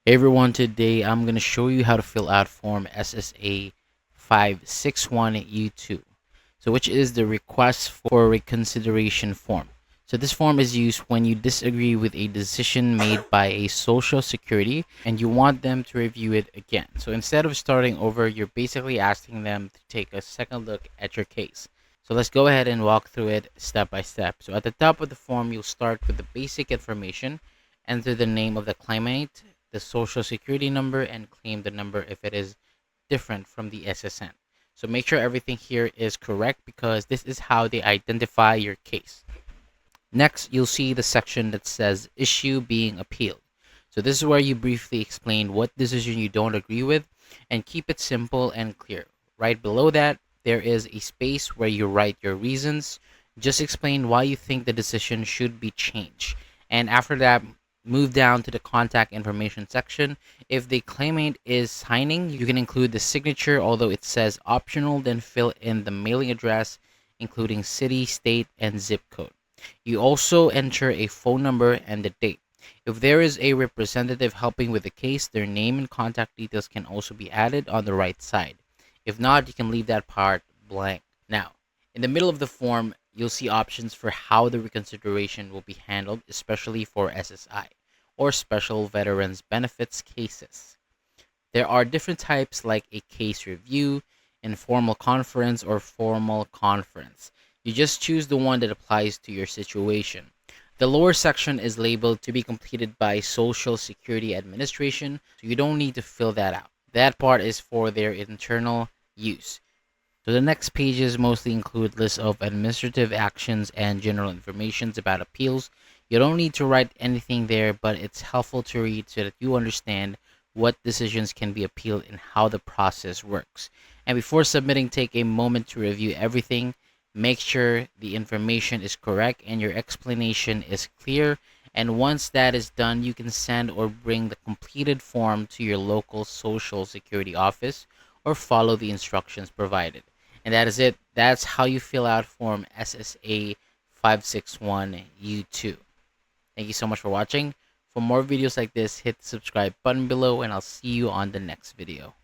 Hey everyone, today I'm going to show you how to fill out Form SSA-561-U2, which is the request for reconsideration form. So this form is used when you disagree with a decision made by a Social Security and you want them to review it again. So instead of starting over, you're basically asking them to take a second look at your case. So let's go ahead and walk through it step by step. So at the top of the form, you'll start with the basic information, enter the name of the claimant, the social security number, and claim the number if it is different from the SSN. So make sure everything here is correct because this is how they identify your case. Next, you'll see the section that says issue being appealed. So this is where you briefly explain what decision you don't agree with and keep it simple and clear. Right below that, there is a space where you write your reasons. Just explain why you think the decision should be changed. And after that, move down to the contact information section. If the claimant is signing, you can include the signature, although it says optional, then fill in the mailing address, including city, state, and zip code. You also enter a phone number and the date. If there is a representative helping with the case, their name and contact details can also be added on the right side. If not, you can leave that part blank. Now, in the middle of the form, you'll see options for how the reconsideration will be handled, especially for SSI or Special Veterans Benefits cases. There are different types like a case review, informal conference, or formal conference. You just choose the one that applies to your situation. The lower section is labeled to be completed by Social Security Administration, so you don't need to fill that out. That part is for their internal use. So the next pages mostly include lists of administrative actions and general information about appeals. You don't need to write anything there, but it's helpful to read so that you understand what decisions can be appealed and how the process works. And before submitting, take a moment to review everything. Make sure the information is correct and your explanation is clear. And once that is done, you can send or bring the completed form to your local Social Security office or follow the instructions provided. And that is it. That's how you fill out Form SSA 561U2. Thank you so much for watching. For more videos like this, hit the subscribe button below and I'll see you on the next video.